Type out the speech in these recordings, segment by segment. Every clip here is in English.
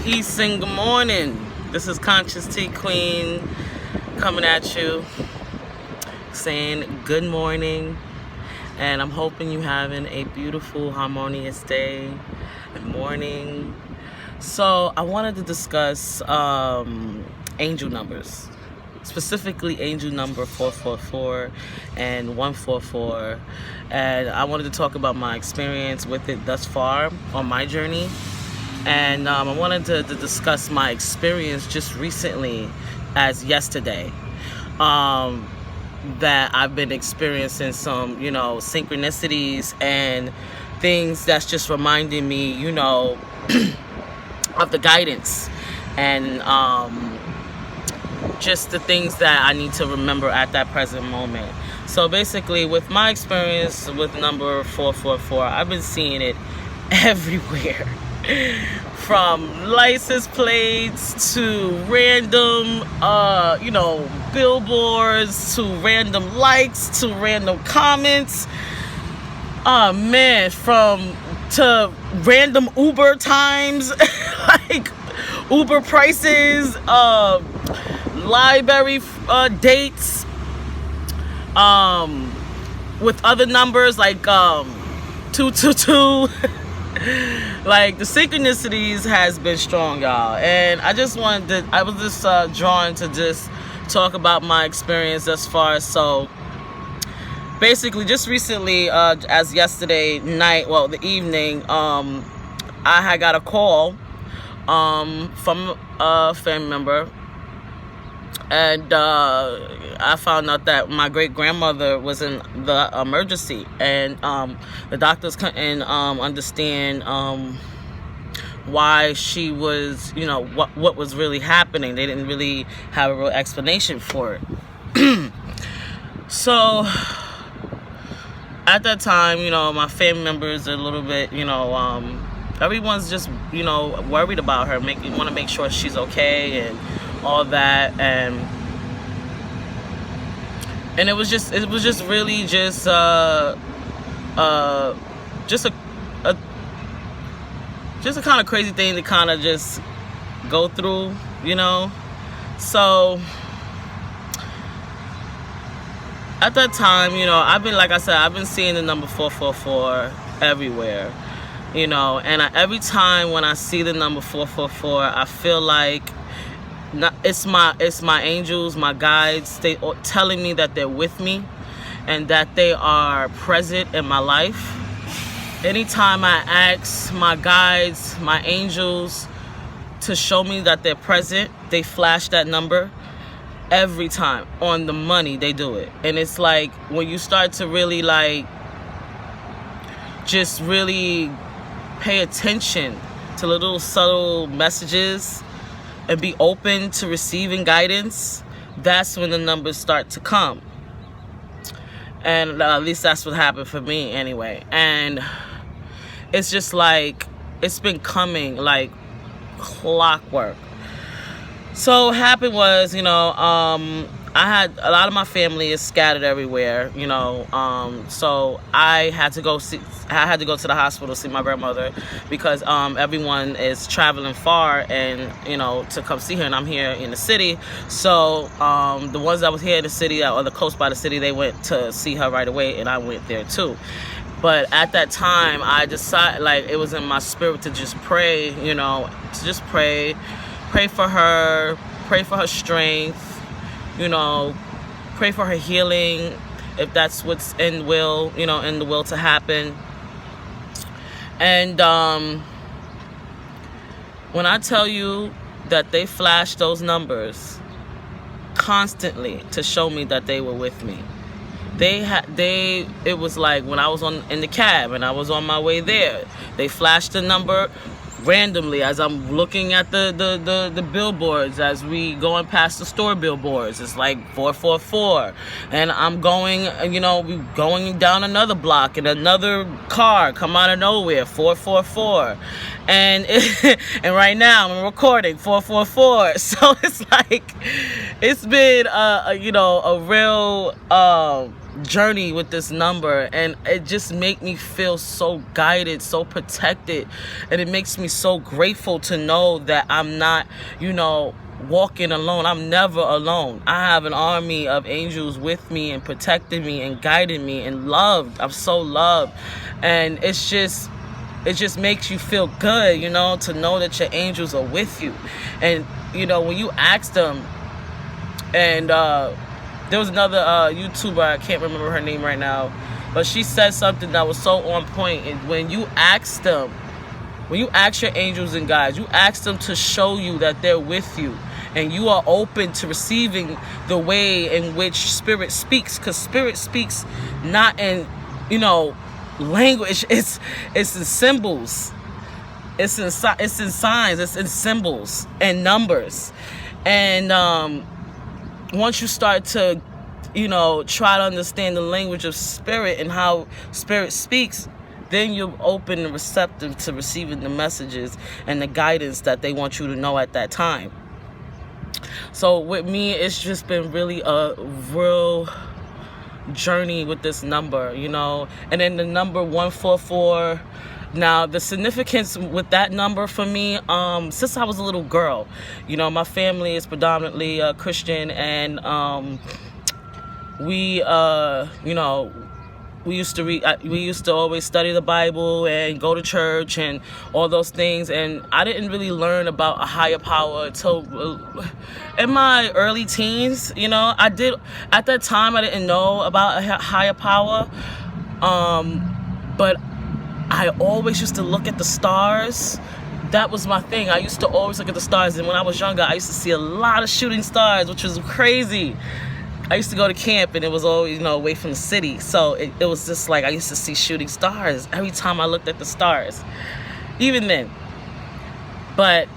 Eastern. Good morning. This is Conscious Tea Queen coming at you, saying good morning, and I'm hoping you having a beautiful, harmonious day and morning. So I wanted to discuss angel numbers, specifically angel number 444 and 144, and I wanted to talk about my experience with it thus far on my journey. And I wanted to discuss my experience just recently, as yesterday, that I've been experiencing some, synchronicities and things that's just reminding me, of the guidance and just the things that I need to remember at that present moment. So basically, with my experience with number 444, I've been seeing it everywhere. From license plates to random, billboards, to random likes, to random comments. Oh man, to random Uber times, like Uber prices, library dates, with other numbers like 222. Like, the synchronicities has been strong, y'all, and I was just drawn to just talk about my experience thus far. So basically, just recently, as yesterday night, the evening, I had got a call from a family member, and I found out that my great-grandmother was in the emergency, and the doctors couldn't understand why she was, what was really happening. They didn't really have a real explanation for it. So at that time, my family members are a little bit, everyone's just, worried about her, want to make sure she's okay and all that, and it was just really just a kind of crazy thing to kind of just go through, So at that time, I've been seeing the number 444 everywhere, and every time when I see the number 444, I feel like it's my angels, my guides. They telling me that they're with me and that they are present in my life. Anytime I ask my guides, my angels, to show me that they're present, they flash that number. Every time, on the money, they do it. And it's like, when you start to really just really pay attention to the little subtle messages and be open to receiving guidance, that's when the numbers start to come. And at least that's what happened for me anyway. And it's just like, it's been coming like clockwork. So what happened was, I had a lot of my family is scattered everywhere, so I had to go to the hospital to see my grandmother, because everyone is traveling far and to come see her, and I'm here in the city. So the ones that was here in the city or the close by the city, they went to see her right away, and I went there too. But at that time, I decided, it was in my spirit to just pray, pray for her, pray for her strength, pray for her healing, if that's what's in the will to happen. And when I tell you that they flashed those numbers constantly to show me that they were with me. It was like when I was in the cab and I was on my way there, they flashed the number randomly as I'm looking at the billboards, as we going past the store billboards. It's like 444, and I'm going down another block, and another car come out of nowhere, 444, and and right now I'm recording 444. So it's like, it's been a real journey with this number, and it just make me feel so guided, so protected, and it makes me so grateful to know that I'm not, walking alone. I'm never alone. I have an army of angels with me and protecting me and guiding me and loved. I'm so loved, and it just makes you feel good, to know that your angels are with you. And when you ask them, and there was another YouTuber, I can't remember her name right now, but she said something that was so on point. And when you ask them, when you ask your angels and guides, you ask them to show you that they're with you, and you are open to receiving the way in which Spirit speaks, because Spirit speaks not in, language. It's in symbols. It's in signs. It's in symbols and numbers. And once you start to, try to understand the language of Spirit and how Spirit speaks, then you're open and receptive to receiving the messages and the guidance that they want you to know at that time. So with me, it's just been really a real journey with this number, and then the number 144. Now, the significance with that number for me, since I was a little girl, my family is predominantly Christian, and we used to read. We used to always study the Bible and go to church and all those things. And I didn't really learn about a higher power until in my early teens. I did at that time. I didn't know about a higher power, but I always used to look at the stars. That was my thing. I used to always look at the stars. And when I was younger, I used to see a lot of shooting stars, which was crazy. I used to go to camp, and it was always, away from the city. So it was just like I used to see shooting stars every time I looked at the stars, even then. But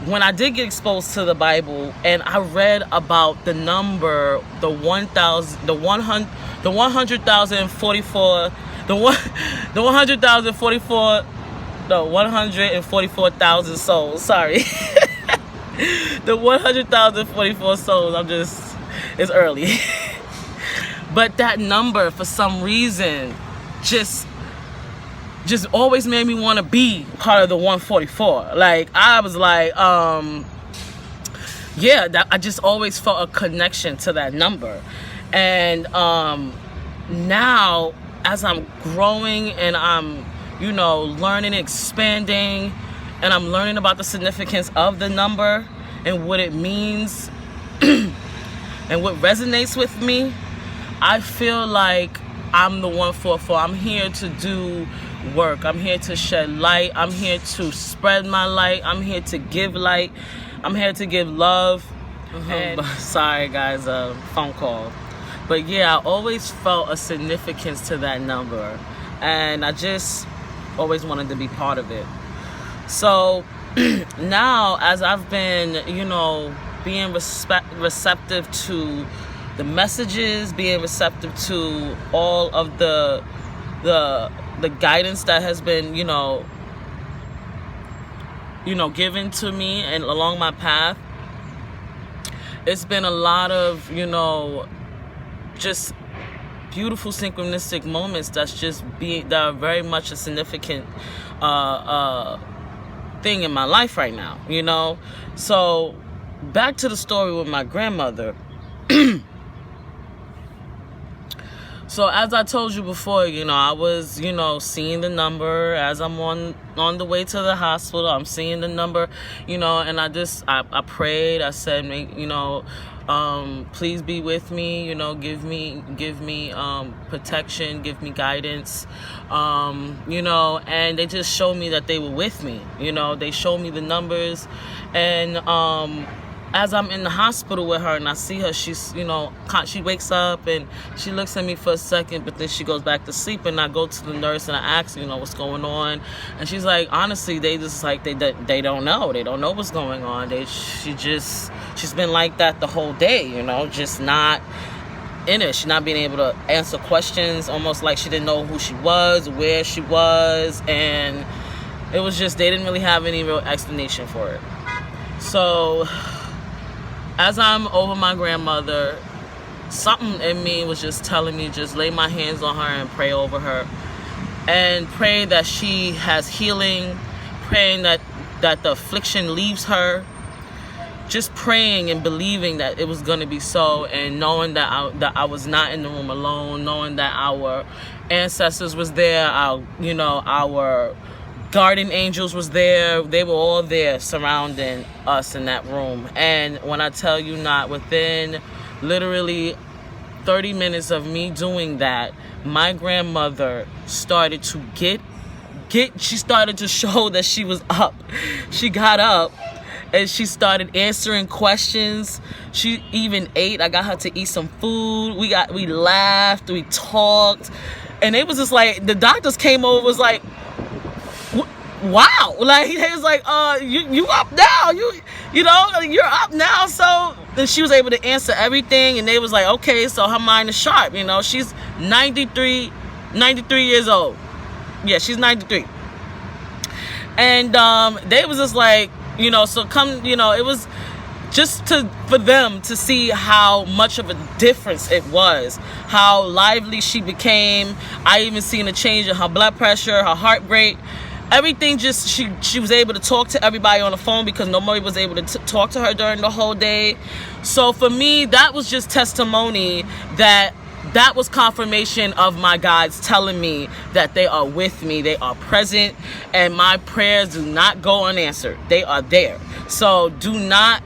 when I did get exposed to the Bible, and I read about the number, the 144,000 souls. Sorry. The 100,044 souls. It's early. But that number, for some reason, just always made me want to be part of the 144. Like, I was like, I just always felt a connection to that number. And now, as I'm growing and I'm, learning, expanding, and I'm learning about the significance of the number and what it means and what resonates with me, I feel like I'm the 144. I'm here to do work. I'm here to shed light. I'm here to spread my light. I'm here to give light. I'm here to give love. Sorry, guys, phone call. But yeah, I always felt a significance to that number, and I just always wanted to be part of it. So now, as I've been, being receptive to the messages, being receptive to all of the guidance that has been, given to me and along my path, it's been a lot of, just beautiful synchronistic moments that are very much a significant thing in my life right now, So back to the story with my grandmother. So as I told you before, I was, seeing the number as I'm on the way to the hospital. I'm seeing the number, and I prayed. I said, please be with me, give me protection, give me guidance, and they just showed me that they were with me. They showed me the numbers, and as I'm in the hospital with her and I see her, she's, she wakes up and she looks at me for a second, but then she goes back to sleep, and I go to the nurse and I ask, what's going on, and she's like, honestly, they just like, they don't know. They don't know what's going on. She's been like that the whole day, just not in it. She's not being able to answer questions, almost like she didn't know who she was, where she was, and it was just, they didn't really have any real explanation for it. So as I'm over my grandmother, something in me was just telling me, just lay my hands on her and pray over her, and pray that she has healing, praying that the affliction leaves her, just praying and believing that it was going to be so, and knowing that I was not in the room alone, knowing that our ancestors was there, our guardian angels was there. They were all there surrounding us in that room. And when I tell you, not within literally 30 minutes of me doing that, my grandmother started to she started to show that she was up. She got up and she started answering questions. She even ate. I got her to eat some food. We laughed, we talked, and it was just like, the doctors came over, was like, wow, like, he was like, you up now, you're up now. So then she was able to answer everything, and they was like, okay, so her mind is sharp. She's 93 years old. Yeah, she's 93. And they was just like, so come, it was just for them to see how much of a difference it was, how lively she became. I even seen a change in her blood pressure, her heart rate, everything. Just she was able to talk to everybody on the phone because nobody was able to talk to her during the whole day. So for me, that was just testimony, that was confirmation of my guides telling me that they are with me, they are present, and my prayers do not go unanswered. They are there. So do not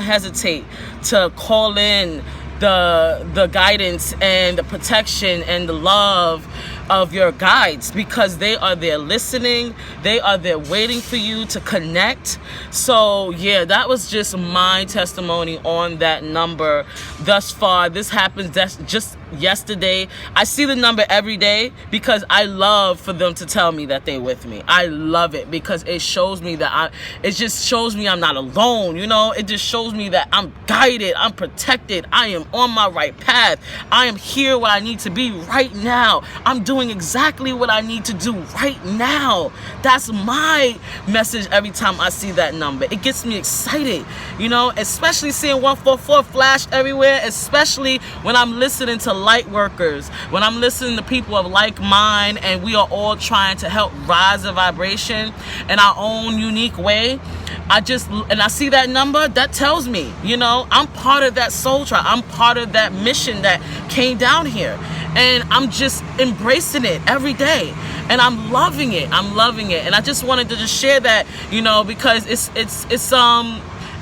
hesitate to call in the guidance and the protection and the love of your guides, because they are there listening, they are there waiting for you to connect. So yeah, that was just my testimony on that number thus far. This happens just yesterday. I see the number every day because I love for them to tell me that they're with me. I love it because it shows me that it just shows me I'm not alone. It just shows me that I'm guided, I'm protected, I am on my right path, I am here where I need to be right now, I'm doing exactly what I need to do right now. That's my message every time I see that number. It gets me excited, especially seeing 144 flash everywhere, especially when I'm listening to light workers, when I'm listening to people of like mind, and we are all trying to help rise the vibration in our own unique way. I see that number, that tells me, I'm part of that soul tribe. I'm part of that mission that came down here, and I'm just embracing it every day, and I'm loving it. And I just wanted to just share that, because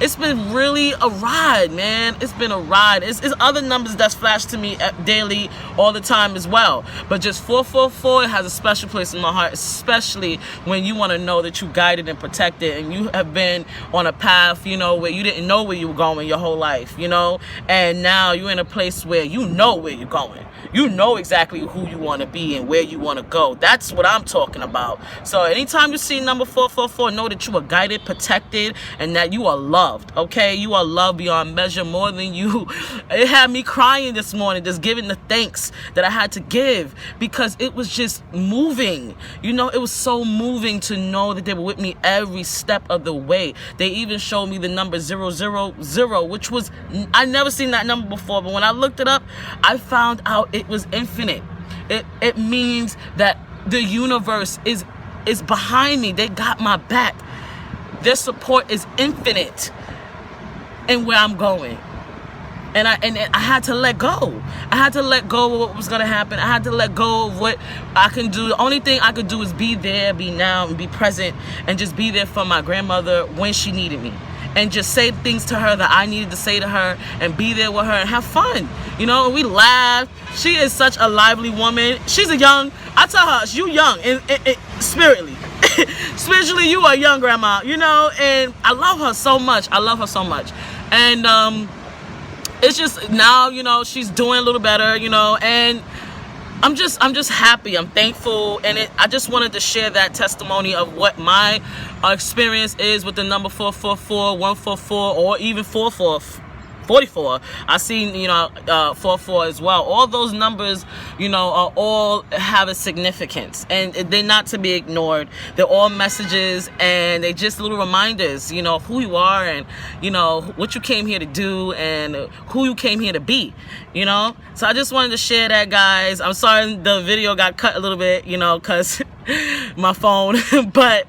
it's been really a ride, man. It's been a ride. It's other numbers that's flashed to me daily all the time as well. But just 444 has a special place in my heart, especially when you want to know that you're guided and protected, and you have been on a path, where you didn't know where you were going your whole life, and now you're in a place where you know where you're going. You know exactly who you want to be and where you want to go. That's what I'm talking about. So anytime you see number 444, know that you are guided, protected, and that you are loved, okay? You are loved beyond measure, more than you. It had me crying this morning, just giving the thanks that I had to give, because it was just moving. It was so moving to know that they were with me every step of the way. They even showed me the number 000, which was, I never seen that number before, but when I looked it up, I found out it was infinite. It means that the universe is behind me. They got my back. Their support is infinite in where I'm going. And I had to let go. I had to let go of what was going to happen. I had to let go of what I can do. The only thing I could do is be there, be now, and be present, and just be there for my grandmother when she needed me. And just say things to her that I needed to say to her, and be there with her and have fun. And we laughed. She is such a lively woman. She's I tell her, you young, and spiritually. Spiritually, you are young, grandma, and I love her so much. And it's just now, she's doing a little better, and I'm just happy. I'm thankful, and I just wanted to share that testimony of what my experience is with the number 444, 144, or even 444. 44. I seen, 44 as well. All those numbers, are all have a significance, and they're not to be ignored. They're all messages, and they're just little reminders, of who you are, and what you came here to do, and who you came here to be. So I just wanted to share that, guys. I'm sorry the video got cut a little bit, because my phone, but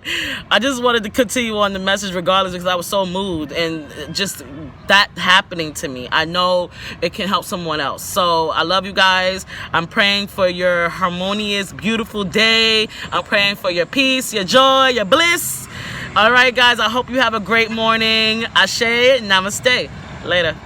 I just wanted to continue on the message regardless, because I was so moved, and just that happening to me, I know it can help someone else. So I love you guys. I'm praying for your harmonious, beautiful day. I'm praying for your peace, your joy, your bliss. All right, guys, I hope you have a great morning. Ashe, namaste. Later.